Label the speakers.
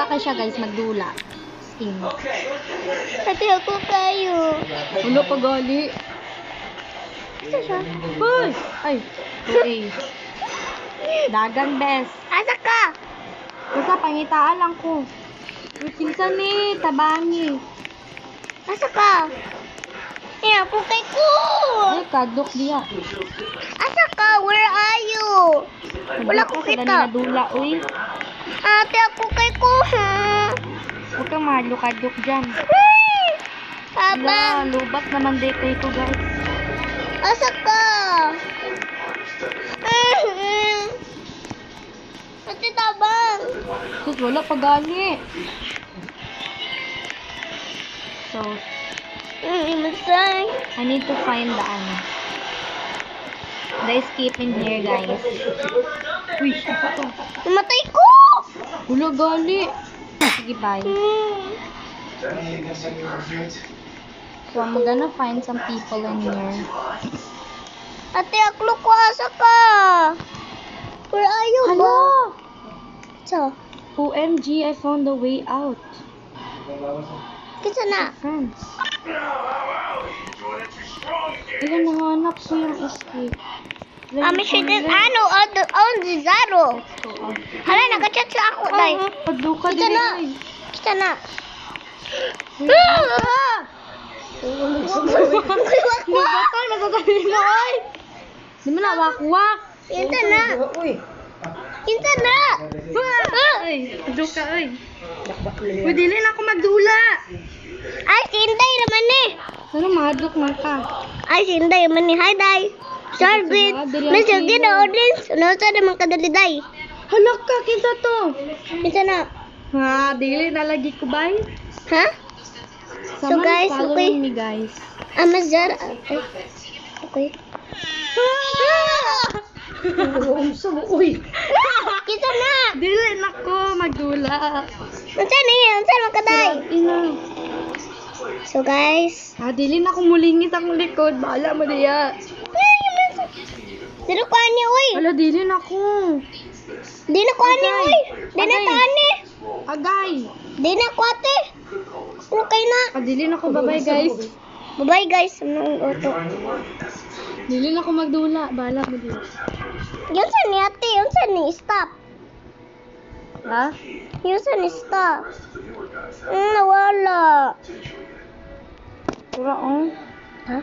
Speaker 1: baka siya guys magdula. Skin.
Speaker 2: Ate ako kayo.
Speaker 1: Ulo pa gali.
Speaker 2: Asa siya?
Speaker 1: Hoy! Ay, okay. Dagan best.
Speaker 2: Asa ka?
Speaker 1: Basta pangitaan lang ko. Uy, kinsa ni, tabangi.
Speaker 2: Asa ka? Eh, ako kay ko.
Speaker 1: Ay, kadok diya.
Speaker 2: Asa ka? Where are you? Wala ko
Speaker 1: Sa
Speaker 2: kita.
Speaker 1: nadula, uy.
Speaker 2: Ate, ako kay ko, ha?
Speaker 1: Huwag kang madlo-kadok dyan.
Speaker 2: Ay!
Speaker 1: Wala,
Speaker 2: Tabang.
Speaker 1: lubat naman day kayo ko guys.
Speaker 2: Asa ka? Ate, tabang.
Speaker 1: Sus, wala pa gali. So,
Speaker 2: Masay.
Speaker 1: I need to find the escape in here, guys. Uy, ano to?
Speaker 2: Namatay ko.
Speaker 1: Wala gali. Sige, bye. So, I'm gonna find some people in here.
Speaker 2: Ate, aklo ko, asa ka? Where are you, ba?
Speaker 1: Hello!
Speaker 2: So,
Speaker 1: OMG, I found the way out.
Speaker 2: kita na.
Speaker 1: Friends. Ilan nahanap ko yung escape.
Speaker 2: Kami siya din, ano, on the zero. Hala, nag-chat sa ako, day.
Speaker 1: Padluka
Speaker 2: Kita
Speaker 1: din
Speaker 2: na.
Speaker 1: ay.
Speaker 2: Kita na.
Speaker 1: Nagbatal, nagagaling na ay. Di mo na, wak-wak.
Speaker 2: Kita na. Kita na.
Speaker 1: Ay, padluka ay. Pwede rin ako magdula.
Speaker 2: Ay, si Inday naman ni.
Speaker 1: Ano, mahadlok man ka.
Speaker 2: Ay, si Inday naman ni. Hi, day. Sorbit. May sige na audience. Ano sa naman kadali, day?
Speaker 1: Halak ka, kinsa to.
Speaker 2: Kita na.
Speaker 1: Ha, dili na lagi ko bay.
Speaker 2: Ha? So,
Speaker 1: Someone
Speaker 2: guys,
Speaker 1: following
Speaker 2: okay.
Speaker 1: me, guys.
Speaker 2: Amazar. Okay.
Speaker 1: Uy.
Speaker 2: Kita na.
Speaker 1: Dili na ko magdula.
Speaker 2: Unsa ni? Unsa man kaday?
Speaker 1: Ina.
Speaker 2: So, guys.
Speaker 1: Ah, dili na ko mulingit akong likod. Bahala mo diya.
Speaker 2: Dino ko ani, uy.
Speaker 1: Wala, dili na ko.
Speaker 2: Dino ko ani,
Speaker 1: Agay.
Speaker 2: uy. Dino
Speaker 1: Agay.
Speaker 2: ta ani.
Speaker 1: Agay.
Speaker 2: Dino ko ate. Okay na.
Speaker 1: Ah, dili na ko. Bye-bye, guys.
Speaker 2: Bye-bye, guys. Anong auto?
Speaker 1: Dili na ko magdula. Bahala mo diya.
Speaker 2: Yun sa ni ate. Yun sa ni stop.
Speaker 1: Ha?
Speaker 2: Yun sa ni stop. Nawala.
Speaker 1: Tura, oh.
Speaker 2: Ha?